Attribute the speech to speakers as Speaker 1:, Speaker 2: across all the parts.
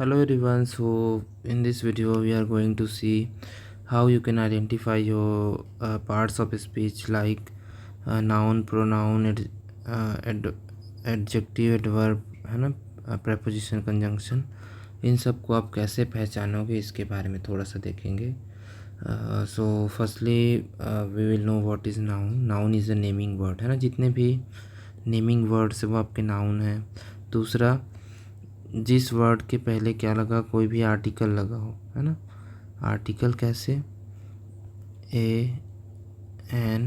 Speaker 1: Hello everyone. So in this video we are going to see how you can identify your parts of speech like noun, pronoun, adjective, adverb, है ना, preposition, conjunction. इन सब को आप कैसे पहचानोगे इसके बारे में थोड़ा सा देखेंगे. So firstly we will know what is noun. Noun is a naming word, है ना. जितने भी नेमिंग वर्ड्स वो आपके नाउन हैं. दूसरा, जिस वर्ड के पहले क्या लगा, कोई भी आर्टिकल लगा हो, है ना. आर्टिकल कैसे, ए एन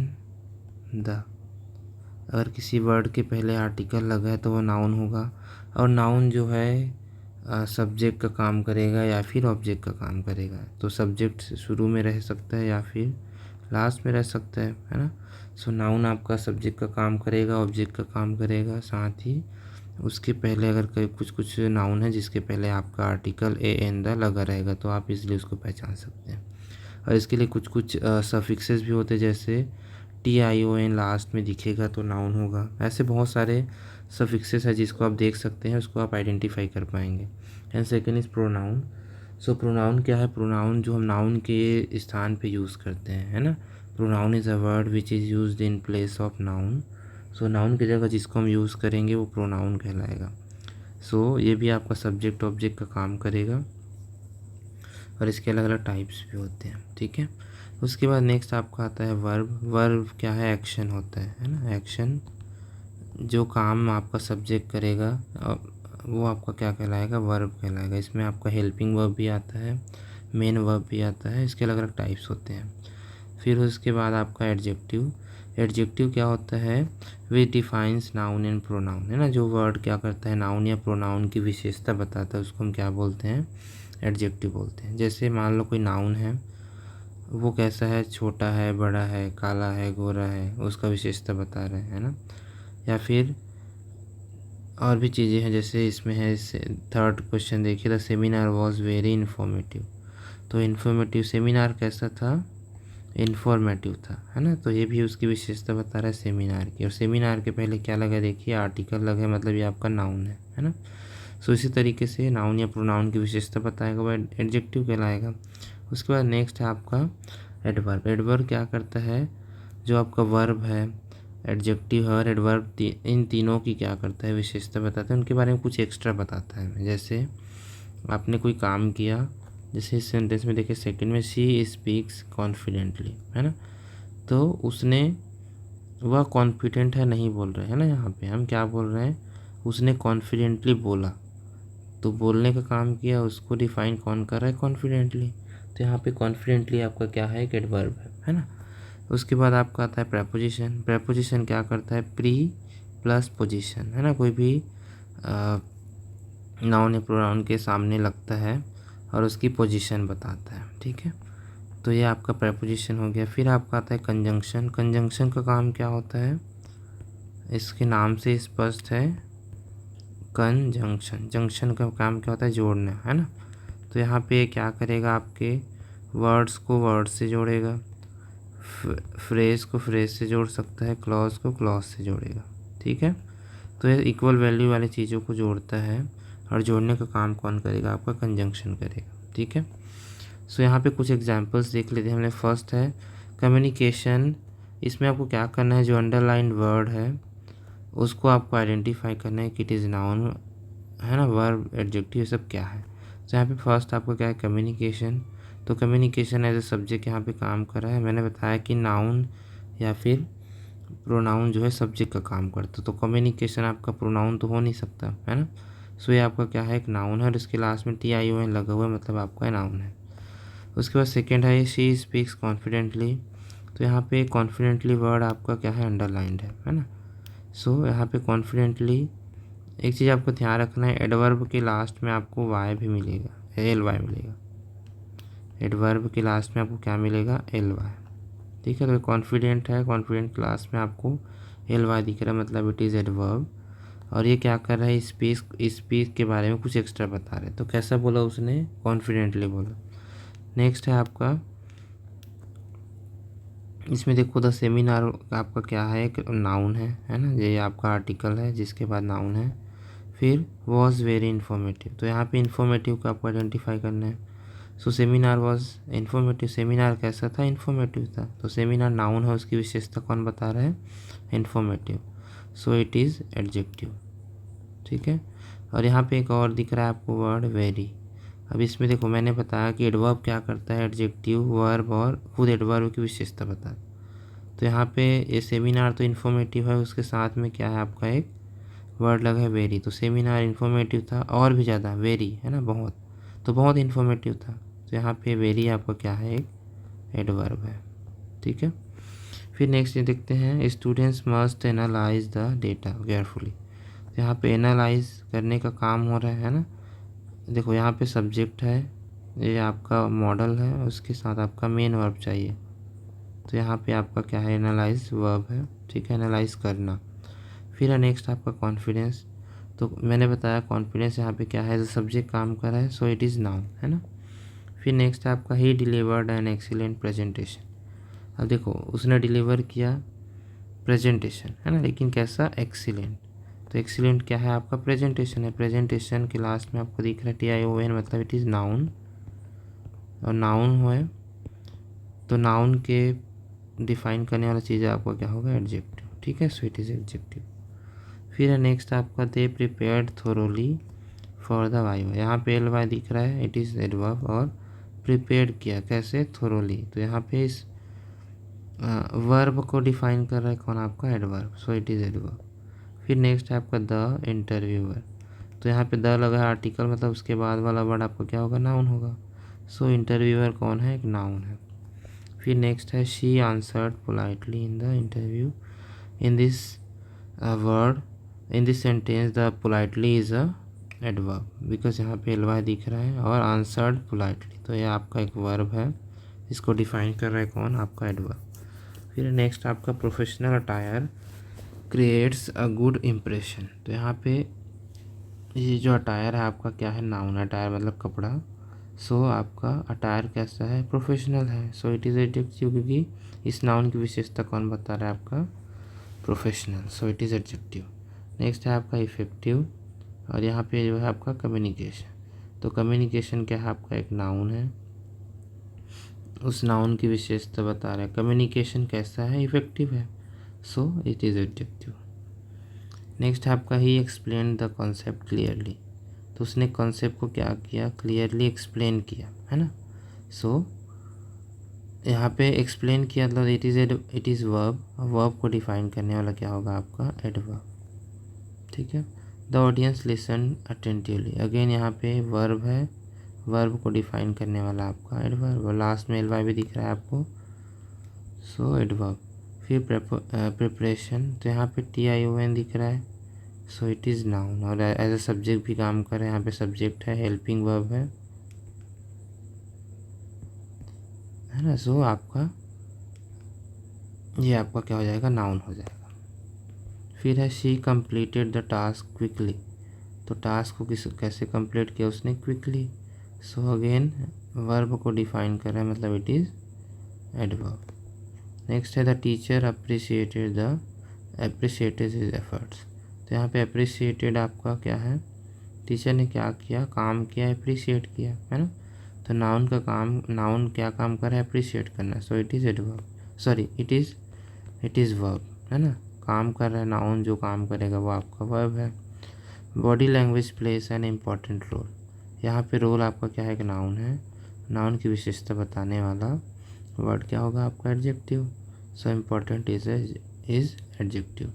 Speaker 1: द. अगर किसी वर्ड के पहले आर्टिकल लगा है तो वो नाउन होगा. और नाउन जो है सब्जेक्ट का काम करेगा या फिर ऑब्जेक्ट का काम करेगा. तो सब्जेक्ट शुरू में रह सकता है या फिर लास्ट में रह सकता है ना. सो नाउन आपका सब्जेक्ट का काम करेगा, ऑब्जेक्ट का काम करेगा. साथ ही उसके पहले अगर कुछ नाउन है जिसके पहले आपका आर्टिकल ए एन द लगा रहेगा तो आप इसलिए उसको पहचान सकते हैं. और इसके लिए कुछ सफिक्सेस भी होते हैं, जैसे T I O N last में दिखेगा तो नाउन होगा. ऐसे बहुत सारे सफिक्सेस है जिसको आप देख सकते हैं, उसको आप आइडेंटिफाई कर पाएंगे. And second is pronoun. So pronoun क्या है? प्रोनाउन जो हम नाउन के स्थान पे यूज़ करते हैं, है ना. Pronoun is a word which is used in place of noun. So noun की जगह जिसको हम यूज़ करेंगे वो प्रोनाउन कहलाएगा. सो ये भी आपका सब्जेक्ट ऑब्जेक्ट का काम करेगा. और इसके अलग अलग टाइप्स भी होते हैं, ठीक है. उसके बाद नेक्स्ट आपका आता है वर्ब. वर्ब क्या है? एक्शन होता है ना. एक्शन जो काम आपका सब्जेक्ट करेगा वो आपका क्या कहलाएगा? वर्ब कहलाएगा. इसमें आपका हेल्पिंग वर्ब भी आता है, मेन वर्ब भी आता है. इसके अलग अलग टाइप्स होते हैं. फिर उसके बाद आपका एडजेक्टिव. एडजेक्टिव क्या होता है? Which defines noun and pronoun, है ना. जो वर्ड क्या करता है, नाउन या प्रोनाउन की विशेषता बताता है, उसको हम क्या बोलते हैं? एडजेक्टिव बोलते हैं. जैसे मान लो कोई नाउन है, वो कैसा है? छोटा है, बड़ा है, काला है, गोरा है, उसका विशेषता बता रहे हैं ना. या फिर और भी चीज़ें हैं, जैसे इसमें है थर्ड क्वेश्चन देखिए, the seminar was very informative. तो इन्फॉर्मेटिव सेमिनार कैसा था? इन्फॉर्मेटिव था, है ना. तो ये भी उसकी विशेषता बता रहा है सेमिनार की. और सेमिनार के पहले क्या लगा? देखिए आर्टिकल लगा, मतलब ये आपका नाउन है ना. सो इसी तरीके से नाउन या प्रोनाउन की विशेषता बताएगा, वह एडजेक्टिव कहलाएगा. उसके बाद नेक्स्ट है आपका एडवर्ब. एडवर्ब क्या करता है? जो आपका वर्ब है, एडजेक्टिव है और एडवर्ब, इन तीनों की क्या करता है? विशेषता बताता है. उनके बारे में कुछ एक्स्ट्रा बताता है. जैसे आपने कोई काम किया, जैसे इस सेंटेंस में देखिए सेकंड में, शी स्पीक्स कॉन्फिडेंटली, है ना. तो उसने, वह कॉन्फिडेंट है नहीं बोल रहे हैं ना. यहाँ पे हम क्या बोल रहे हैं? उसने कॉन्फिडेंटली बोला. तो बोलने का काम किया, उसको डिफाइन कौन कर रहा है? कॉन्फिडेंटली. तो यहाँ पे कॉन्फिडेंटली आपका क्या है? एक एडवर्ब है ना. उसके बाद आपका आता है प्रेपोजिशन. प्रेपोजिशन क्या करता है? प्री प्लस पोजीशन, है ना. कोई भी नाउन या प्रोनाउन के सामने लगता है और उसकी पोजीशन बताता है, ठीक है. तो ये आपका प्रेपोजिशन हो गया. फिर आपका आता है कंजंक्शन. कंजंक्शन का काम क्या होता है? इसके नाम से स्पष्ट है. कंजंक्शन, जंक्शन का काम क्या होता है? जोड़ना, है ना. तो यहाँ पे क्या करेगा? आपके वर्ड्स को वर्ड से जोड़ेगा, फ्रेज को फ्रेज से जोड़ सकता है, क्लॉज को क्लॉज से जोड़ेगा, ठीक है. तो ये इक्वल वैल्यू वाली चीज़ों को जोड़ता है. और जोड़ने का काम कौन करेगा? आपका कंजंक्शन करेगा, ठीक है. सो यहाँ पे कुछ एग्जांपल्स देख लेते हैं हमने. फर्स्ट है कम्युनिकेशन. इसमें आपको क्या करना है? जो अंडरलाइंड वर्ड है उसको आपको आइडेंटिफाई करना है कि इट इज़ नाउन, है ना, वर्ब, एडजेक्टिव, सब क्या है. तो यहाँ पे फर्स्ट आपका क्या है? कम्युनिकेशन. तो कम्युनिकेशन एज ए सब्जेक्ट यहाँ पे काम कर रहा है. मैंने बताया कि नाउन या फिर प्रोनाउन जो है सब्जेक्ट का काम करता है. तो कम्युनिकेशन आपका प्रोनाउन तो हो नहीं सकता, है ना. सो ये आपका क्या है? एक नाउन है. और इसके लास्ट में टी आई ओ एन लगा हुआ है, मतलब आपका नाउन है. उसके बाद सेकेंड है शी स्पीक्स कॉन्फिडेंटली. तो यहाँ पे कॉन्फिडेंटली वर्ड आपका क्या है? अंडरलाइंड है ना. सो यहाँ पे कॉन्फिडेंटली, एक चीज़ आपको ध्यान रखना है, एडवर्ब के लास्ट में आपको वाई भी मिलेगा, एल वाई मिलेगा. एडवर्ब के लास्ट में आपको क्या मिलेगा? एल वाई, ठीक है. तो कॉन्फिडेंट है, कॉन्फिडेंट क्लास में आपको एल वाई दिख रहा है, मतलब इट इज़ एडवर्ब. और ये क्या कर रहा है? स्पीक के बारे में कुछ एक्स्ट्रा बता रहे हैं. तो कैसा बोला उसने? कॉन्फिडेंटली बोला. नेक्स्ट है आपका, इसमें देखो द सेमिनार आपका क्या है? एक नाउन है ना. ये आपका आर्टिकल है जिसके बाद नाउन है. फिर वॉज वेरी इन्फॉर्मेटिव, तो यहाँ पे इन्फॉर्मेटिव को आपको आइडेंटिफाई करना है। सो सेमिनार वॉज इन्फॉर्मेटिव, सेमिनार कैसा था, इन्फॉर्मेटिव था। तो सेमिनार नाउन है, उसकी विशेषता कौन बता रहा है, informative. So it is adjective, ठीक है। और यहाँ पे एक और दिख रहा है आपको वर्ड वेरी। अब इसमें देखो मैंने बताया कि एडवर्ब क्या करता है, एडजेक्टिव वर्ब और खुद एडवर्ब की विशेषता बता। तो यहाँ पे ये सेमिनार तो इन्फॉर्मेटिव है, उसके साथ में क्या है आपका एक वर्ड लगा है वेरी। तो सेमिनार इन्फॉर्मेटिव था और भी ज़्यादा, वेरी है ना, बहुत, तो बहुत इन्फॉर्मेटिव था। तो यहाँ पे वेरी आपका क्या है, एक एडवर्ब है, ठीक है। फिर नेक्स्ट ये देखते हैं, students must analyse the data carefully. तो यहाँ पे एनालाइज करने का काम हो रहा है ना। देखो यहाँ पे सब्जेक्ट है, ये आपका मॉडल है, उसके साथ आपका मेन वर्ब चाहिए। तो यहाँ पे आपका क्या है, एनालाइज वर्ब है, ठीक है, एनालाइज करना। फिर है नेक्स्ट आपका कॉन्फिडेंस। तो मैंने बताया कॉन्फिडेंस यहाँ पे क्या है, जो सब्जेक्ट काम कर रहा है, सो इट इज़ नाउन, है ना। फिर नेक्स्ट है आपका ही डिलीवर्ड एन एक्सीलेंट प्रेजेंटेशन। अब देखो उसने डिलीवर किया प्रेजेंटेशन, है ना, लेकिन कैसा, एक्सीलेंट। तो एक्सीलेंट क्या है आपका, प्रेजेंटेशन है। प्रेजेंटेशन के लास्ट में आपको दिख रहा है TION, मतलब इट इज़ नाउन। और नाउन है तो नाउन के डिफाइन करने वाला चीज़ आपका क्या होगा, एडजेक्टिव, ठीक है। So it is adjective. फिर है नेक्स्ट आपका they prepared thoroughly for the viva. यहाँ पे LY दिख रहा है, इट इज़ एडवर्ब। और प्रिपेयर्ड किया कैसे, थोरोली। तो यहाँ पे इस वर्ब को डिफाइन कर रहा है कौन, आपका adverb. So it is adverb. फिर नेक्स्ट है आपका द इंटरव्यूअर। तो यहाँ पे द लगा है आर्टिकल, मतलब उसके बाद वाला वर्ड आपका क्या होगा, नाउन होगा। सो इंटरव्यूअर कौन है, एक नाउन है। फिर नेक्स्ट है she answered politely in the interview. In this word, in this sentence the politely is a adverb, because यहाँ पे LY दिख रहा है और आंसर्ड पोलाइटली, तो ये आपका एक वर्ब है, इसको डिफाइन कर रहा है कौन, आपका एडवर्ब। फिर नेक्स्ट आपका professional attire creates a good impression. तो यहाँ पे ये जो अटायर है आपका क्या है, नाउन। अटायर मतलब कपड़ा। सो आपका अटायर कैसा है, प्रोफेशनल है। सो इट इज़ एडजेक्टिव, क्योंकि इस नाउन की विशेषता कौन बता रहा है, आपका professional. So it is adjective. Next है आपका इफेक्टिव। और यहाँ पे जो है आपका कम्युनिकेशन। तो कम्युनिकेशन क्या है, आपका एक नाउन है, उस नाउन की विशेषता बता रहा है। कम्युनिकेशन कैसा है, इफेक्टिव है। So it is adjective. Next है आपका ही एक्सप्लेन द कॉन्सेप्ट क्लियरली। तो उसने कॉन्सेप्ट को क्या किया, क्लियरली एक्सप्लेन किया, है ना। सो यहाँ पे एक्सप्लेन किया मतलब इट इज़ वर्ब। वर्ब को डिफाइन करने वाला क्या होगा, आपका एडवर्ब, ठीक है। The audience listen attentively. Again यहाँ पे वर्ब है, वर्ब को डिफाइन करने वाला आपका एडवर्ब। लास्ट में LY भी दिख रहा है आपको, सो एडवर्ब। फिर प्रिपरेशन। तो यहाँ पे TION दिख रहा है, सो इट इज़ नाउन। और एज अ सब्जेक्ट भी काम कर रहे हैं, यहाँ पे सब्जेक्ट है, हेल्पिंग वर्ब है ना। सो आपका ये आपका क्या हो जाएगा, नाउन हो जाएगा। फिर है she completed the task quickly. तो टास्क को कैसे कंप्लीट किया उसने, क्विकली। सो अगेन वर्ब को डिफाइन कर रहा है, मतलब इट इज़ एडवर्ब। नेक्स्ट है the teacher appreciated his efforts. तो यहाँ पे अप्रिशिएटेड आपका क्या है, टीचर ने क्या किया, काम किया, अप्रिशिएट किया, है ना। तो नाउन का काम, नाउन क्या काम कर रहा है, अप्रिशिएट करना। सो it is adverb, sorry it is verb, है ना। काम कर रहा है, नाउन जो काम करेगा वो आपका वर्ब है। Body language plays an important role. यहाँ पे रोल आपका क्या है, एक नाउन है। नाउन की विशेषता बताने वाला वर्ड क्या होगा, आपका adjective. So important is adjective.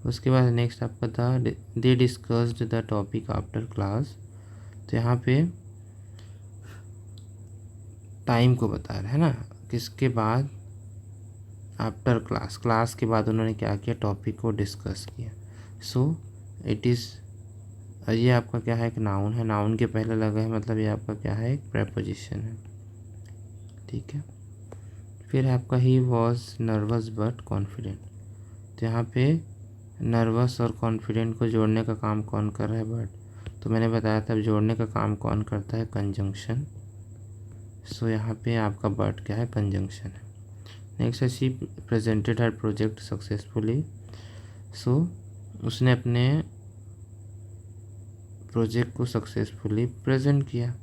Speaker 1: उसके बाद नेक्स्ट आपका they discussed the topic after class. तो यहाँ पे टाइम को बता रहा है ना, किसके बाद, आफ्टर क्लास, क्लास के बाद उन्होंने क्या किया, टॉपिक को डिस्कस किया। सो इट इज़, ये आपका क्या है, एक नाउन है। नाउन के पहले लगा है, मतलब ये आपका क्या है, एक प्रेपोजिशन है, ठीक है। फिर है आपका he was nervous but confident. तो यहाँ पे नर्वस और कॉन्फिडेंट को जोड़ने का काम कौन कर रहा है, बट। तो मैंने बताया था जोड़ने का काम कौन करता है, कंजंक्शन। सो यहाँ पे आपका बट क्या है, कंजंक्शन है। नेक्स्ट है she presented her project successfully. सो उसने अपने प्रोजेक्ट को सक्सेसफुली प्रेजेंट किया।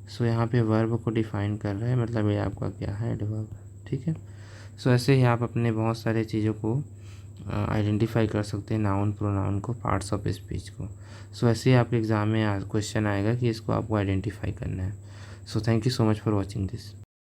Speaker 1: सो यहाँ पे वर्ब को डिफाइन कर रहा है, मतलब ये आपका क्या है, एडवर्ब। ठीक है। सो ऐसे ही आप अपने बहुत सारे चीज़ों को आइडेंटिफाई कर सकते हैं, नाउन प्रोनाउन को, पार्ट्स ऑफ स्पीच को। सो ऐसे ही आपके एग्ज़ाम में क्वेश्चन आएगा कि इसको आपको आइडेंटिफाई करना है। So thank you so much for watching this.